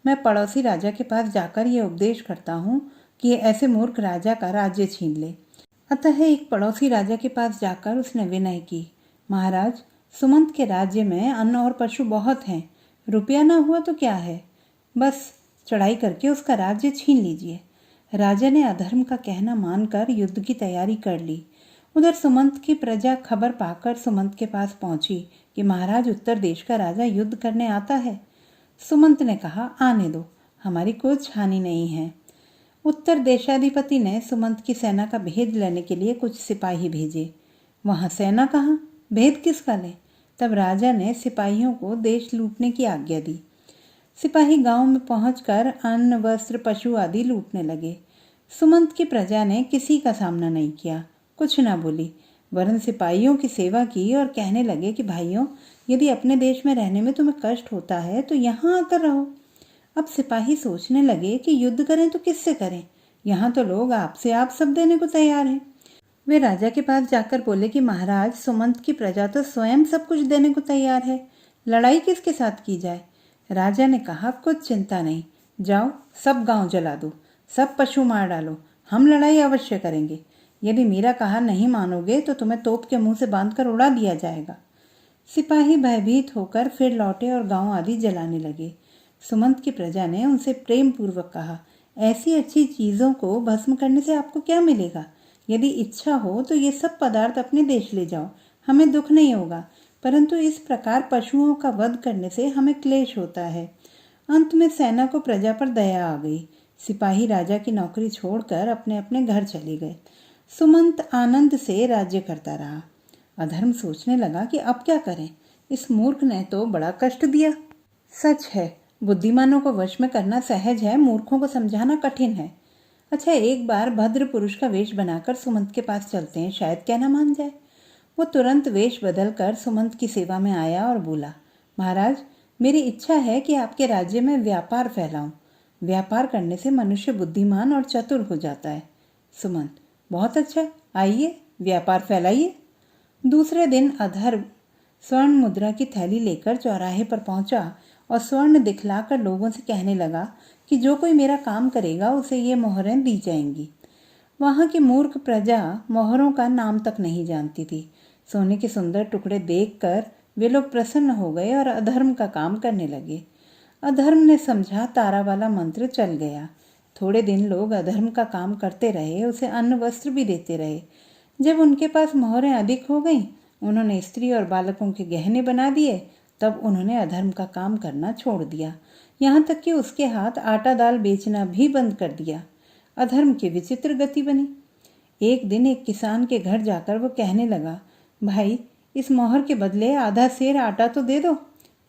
मैं पड़ोसी राजा के पास जाकर ये उपदेश करता हूँ कि ऐसे मूर्ख राजा का राज्य छीन ले। अतः एक पड़ोसी राजा के पास जाकर उसने विनय की, महाराज, सुमंत के राज्य में अन्न और पशु बहुत हैं, रुपया न हुआ तो क्या है, बस चढ़ाई करके उसका राज्य छीन लीजिए। राजा ने अधर्म का कहना मानकर युद्ध की तैयारी कर ली। उधर सुमंत की प्रजा खबर पाकर सुमंत के पास पहुंची कि महाराज, उत्तर देश का राजा युद्ध करने आता है। सुमंत ने कहा, आने दो, हमारी कुछ हानि नहीं है। उत्तर देशाधिपति ने सुमंत की सेना का भेद लेने के लिए कुछ सिपाही भेजे। वहां सेना कहाँ, भेद किसका ले? तब राजा ने सिपाहियों को देश लूटने की आज्ञा दी। सिपाही गांव में पहुंचकर अन्न, वस्त्र, पशु आदि लूटने लगे। सुमंत की प्रजा ने किसी का सामना नहीं किया, कुछ ना बोली, वरन सिपाहियों की सेवा की और कहने लगे कि भाइयों, यदि अपने देश में रहने में तुम्हें कष्ट होता है तो यहाँ आकर रहो। अब सिपाही सोचने लगे कि युद्ध करें तो किससे करें, यहाँ तो लोग आपसे आप सब देने को तैयार हैं। वे राजा के पास जाकर बोले कि महाराज, सुमंत की प्रजा तो स्वयं सब कुछ देने को तैयार है, लड़ाई किसके साथ की जाए? राजा ने कहा, कुछ चिंता नहीं, जाओ सब गांव जला दो, सब पशु मार डालो, हम लड़ाई अवश्य करेंगे। यदि मेरा कहा नहीं मानोगे तो तुम्हें तोप के मुंह से बांधकर उड़ा दिया जाएगा। सिपाही भयभीत होकर फिर लौटे और गांव आदि जलाने लगे। सुमंत की प्रजा ने उनसे प्रेम पूर्वक कहा, ऐसी अच्छी चीज़ों को भस्म करने से आपको क्या मिलेगा? यदि इच्छा हो तो ये सब पदार्थ अपने देश ले जाओ, हमें दुख नहीं होगा, परंतु इस प्रकार पशुओं का वध करने से हमें क्लेश होता है। अंत में सेना को प्रजा पर दया आ गई। सिपाही राजा की नौकरी छोड़कर अपने अपने घर चले गए। सुमंत आनंद से राज्य करता रहा। अधर्म सोचने लगा कि अब क्या करें, इस मूर्ख ने तो बड़ा कष्ट दिया। सच है, बुद्धिमानों को वश में करना सहज है, मूर्खों को समझाना कठिन है। अच्छा, एक बार भद्र पुरुष का वेश बनाकर सुमंत के पास चलते हैं, शायद कहना मान जाए। वो तुरंत वेश बदलकर सुमंत की सेवा में आया और बोला, महाराज, मेरी इच्छा है कि आपके राज्य में व्यापार फैलाऊं। व्यापार करने से मनुष्य बुद्धिमान और चतुर हो जाता है। सुमंत, बहुत अच्छा, आइए व्यापार फैलाइए। दूसरे दिन अधर्म स्वर्ण मुद्रा की थैली लेकर चौराहे पर पहुंचा और स्वर्ण दिखलाकर लोगों से कहने लगा कि जो कोई मेरा काम करेगा उसे ये मोहरें दी जाएंगी। वहां की मूर्ख प्रजा मोहरों का नाम तक नहीं जानती थी। सोने के सुंदर टुकड़े देखकर वे लोग प्रसन्न हो गए और अधर्म का काम करने लगे। अधर्म ने समझा तारा वाला मंत्र चल गया। थोड़े दिन लोग अधर्म का काम करते रहे, उसे अन्न वस्त्र भी देते रहे। जब उनके पास मोहरें अधिक हो गईं, उन्होंने स्त्री और बालकों के गहने बना दिए। तब उन्होंने अधर्म का काम करना छोड़ दिया, यहाँ तक कि उसके हाथ आटा दाल बेचना भी बंद कर दिया। अधर्म की विचित्र गति बनी। एक दिन एक किसान के घर जाकर वो कहने लगा, भाई, इस मोहर के बदले आधा सेर आटा तो दे दो।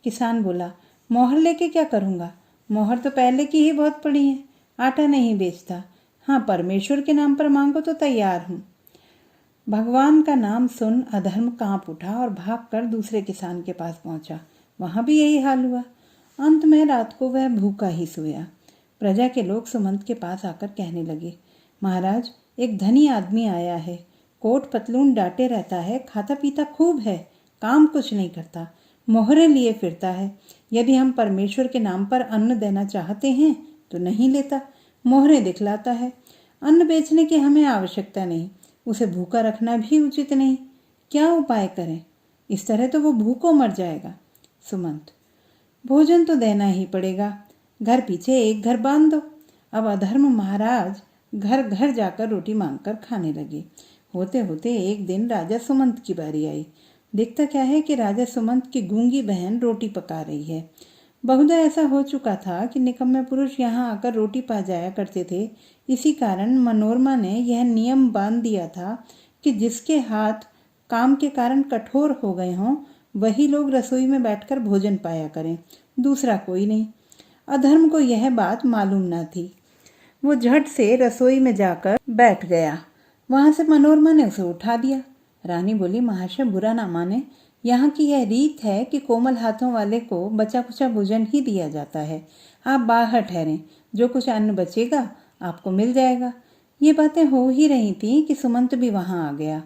किसान बोला, मोहर लेके क्या करूँगा? मोहर तो पहले की ही बहुत पड़ी है, आटा नहीं बेचता। हाँ, परमेश्वर के नाम पर मांगो तो तैयार हूँ। भगवान का नाम सुन अधर्म कांप उठा और भागकर दूसरे किसान के पास पहुंचा। वहां भी यही हाल हुआ। अंत में रात को वह भूखा ही सोया। प्रजा के लोग सुमंत के पास आकर कहने लगे, महाराज, एक धनी आदमी आया है, कोट पतलून डांटे रहता है, खाता पीता खूब है, काम कुछ नहीं करता, मोहरे लिए फिरता है। यदि हम परमेश्वर के नाम पर अन्न देना चाहते हैं तो नहीं लेता, मोहरे दिखलाता है। अन्न बेचने की हमें आवश्यकता नहीं, उसे भूखा रखना भी उचित नहीं। क्या उपाय करें? इस तरह तो वो भूखों मर जाएगा। सुमंत, भोजन तो देना ही पड़ेगा, घर पीछे एक घर बांध दो। अब अधर्म महाराज घर घर जाकर रोटी मांगकर खाने लगे। होते होते एक दिन राजा सुमंत की बारी आई। देखता क्या है कि राजा सुमंत की गूंगी बहन रोटी पका रही है। बहुधा ऐसा हो चुका था कि निकम्मे पुरुष यहाँ आकर रोटी पा जाया करते थे। इसी कारण मनोरमा ने यह नियम बांध दिया था कि जिसके हाथ काम के कारण कठोर हो गए हों, वही लोग रसोई में बैठकर भोजन पाया करें, दूसरा कोई नहीं। अधर्म को यह बात मालूम न थी। वो झट से रसोई में जाकर बैठ गया। वहां से मनोरमा ने उसे उठा दिया। रानी बोली, महाशय, बुरा ना माने, यहाँ की यह रीत है कि कोमल हाथों वाले को बचा कुचा भोजन ही दिया जाता है। आप बाहर ठहरें, जो कुछ अन्न बचेगा आपको मिल जाएगा। ये बातें हो ही रही थी कि सुमंत भी वहां आ गया।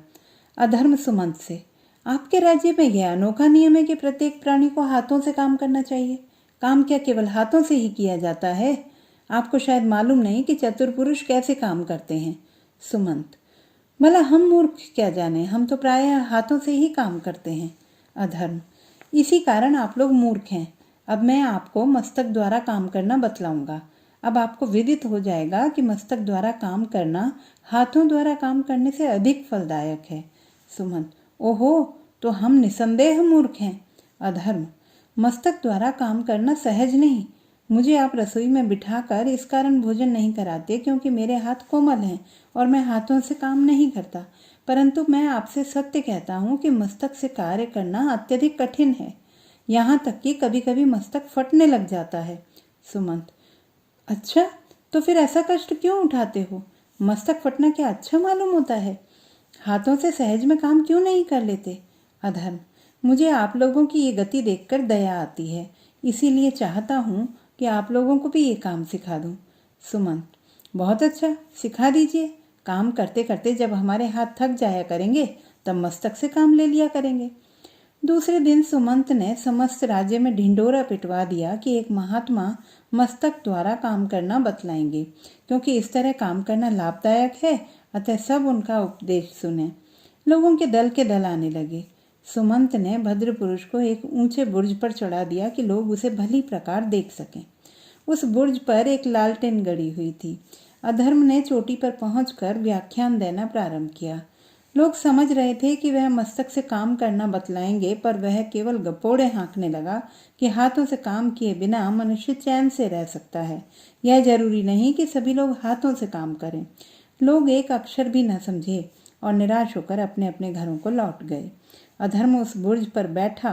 अधर्म सुमंत से, आपके राज्य में यह अनोखा नियम है कि प्रत्येक प्राणी को हाथों से काम करना चाहिए। काम क्या केवल हाथों से ही किया जाता है? आपको शायद मालूम नहीं कि चतुर पुरुष कैसे काम करते हैं। सुमंत, भला हम मूर्ख क्या जाने, हम तो प्रायः हाथों से ही काम करते हैं। अधर्म, इसी कारण आप लोग मूर्ख हैं। अब मैं आपको मस्तक द्वारा काम करना बतलाऊंगा। अब आपको विदित हो जाएगा कि मस्तक द्वारा काम करना हाथों द्वारा काम करने से अधिक फलदायक है। सुमंत, ओहो, तो हम निसंदेह मूर्ख हैं। अधर्म, मस्तक द्वारा काम करना सहज नहीं। मुझे आप रसोई में बिठाकर इस कारण भोजन नहीं कराते क्योंकि मेरे हाथ कोमल हैं और मैं हाथों से काम नहीं करता, परंतु मैं आपसे सत्य कहता हूँ कि मस्तक से कार्य करना अत्यधिक कठिन है, यहाँ तक कि कभी कभी मस्तक फटने लग जाता है। सुमंत, अच्छा, तो फिर ऐसा कष्ट क्यों उठाते हो? मस्तक फटना क्या अच्छा मालूम होता है? हाथों से सहज में काम क्यों नहीं कर लेते? अधर्म, मुझे आप लोगों की ये गति देखकर दया आती है, इसीलिए चाहता हूँ कि आप लोगों को भी ये काम सिखा दूँ। सुमंत, बहुत अच्छा, सिखा दीजिए। काम करते करते जब हमारे हाथ थक जाया करेंगे तब मस्तक से काम ले लिया करेंगे। दूसरे दिन सुमंत ने समस्त राज्य में ढिंडोरा पिटवा दिया कि एक महात्मा मस्तक द्वारा काम करना बतलाएंगे, क्योंकि इस तरह काम करना लाभदायक है, अतः सब उनका उपदेश सुने। लोगों के दल आने लगे। सुमंत ने भद्र पुरुष को एक ऊंचे बुर्ज पर चढ़ा दिया कि लोग उसे भली प्रकार देख सकें। उस बुर्ज पर एक लालटेन गड़ी हुई थी। अधर्म ने चोटी पर पहुंचकर व्याख्यान देना प्रारंभ किया। लोग समझ रहे थे कि वह मस्तक से काम करना बतलाएंगे, पर वह केवल गपोड़े हाँकने लगा कि हाथों से काम किए बिना मनुष्य चैन से रह सकता है। यह जरूरी नहीं कि सभी लोग हाथों से काम करें। लोग एक अक्षर भी न समझे और निराश होकर अपने अपने घरों को लौट गए। अधर्म उस बुर्ज पर बैठा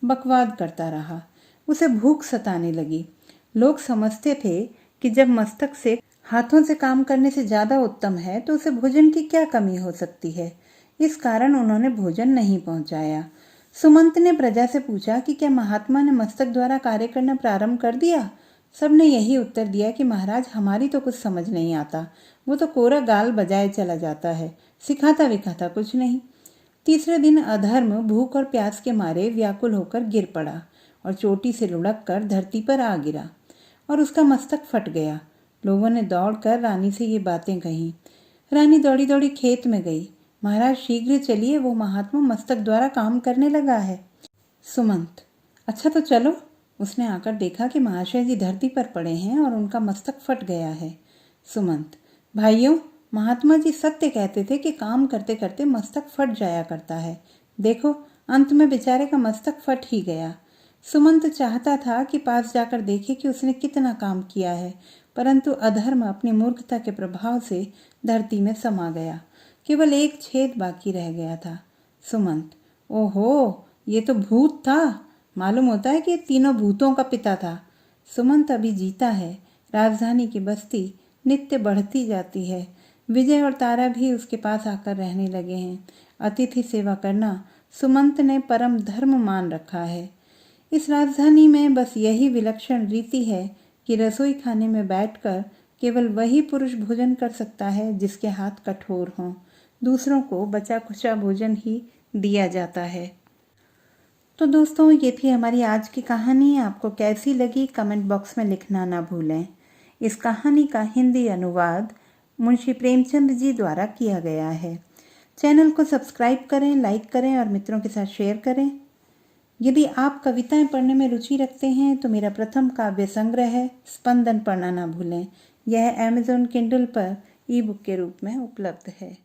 बकवाद करता रहा। उसे भूख सताने लगी। लोग समझते थे कि जब मस्तक से हाथों से काम करने से ज्यादा उत्तम है तो उसे भोजन की क्या कमी हो सकती है। इस कारण उन्होंने भोजन नहीं पहुंचाया। सुमंत ने प्रजा से पूछा कि क्या महात्मा ने मस्तक द्वारा कार्य करना प्रारंभ कर दिया। सबने यही उत्तर दिया कि महाराज, हमारी तो कुछ समझ नहीं आता, वो तो कोरा गाल बजाए चला जाता है, सिखाता विखाता कुछ नहीं। तीसरे दिन अधर्म भूख और प्यास के मारे व्याकुल होकर गिर पड़ा और चोटी से लुढ़क कर धरती पर आ गिरा और उसका मस्तक फट गया। लोगों ने दौड़कर रानी से ये बातें कहीं। रानी दौड़ी दौड़ी खेत में गई। महाराज, शीघ्र चलिए, वो महात्मा मस्तक द्वारा काम करने लगा है। सुमंत, अच्छा तो चलो। उसने आकर देखा कि महाशय जी धरती पर पड़े हैं और उनका मस्तक फट गया है। सुमंत, भाइयों, महात्मा जी सत्य कहते थे कि काम करते करते मस्तक फट जाया करता है। देखो, अंत में बेचारे का मस्तक फट ही गया। सुमंत चाहता था कि पास जाकर देखे कि उसने कितना काम किया है, परंतु अधर्म अपनी मूर्खता के प्रभाव से धरती में समा गया। केवल एक छेद बाकी रह गया था। सुमंत, ओहो, ये तो भूत था। मालूम होता है कि ये तीनों भूतों का पिता था। सुमंत अभी जीता है। राजधानी की बस्ती नित्य बढ़ती जाती है। विजय और तारा भी उसके पास आकर रहने लगे हैं। अतिथि सेवा करना सुमंत ने परम धर्म मान रखा है। इस राजधानी में बस यही विलक्षण रीति है कि रसोई खाने में बैठकर केवल वही पुरुष भोजन कर सकता है जिसके हाथ कठोर हों। दूसरों को बचा खुचा भोजन ही दिया जाता है। तो दोस्तों, ये थी हमारी आज की कहानी। आपको कैसी लगी कमेंट बॉक्स में लिखना ना भूलें। इस कहानी का हिंदी अनुवाद मुंशी प्रेमचंद जी द्वारा किया गया है। चैनल को सब्सक्राइब करें, लाइक करें और मित्रों के साथ शेयर करें। यदि आप कविताएं पढ़ने में रुचि रखते हैं तो मेरा प्रथम काव्य संग्रह है स्पंदन पढ़ना ना भूलें। यह Amazon Kindle पर ई बुक के रूप में उपलब्ध है।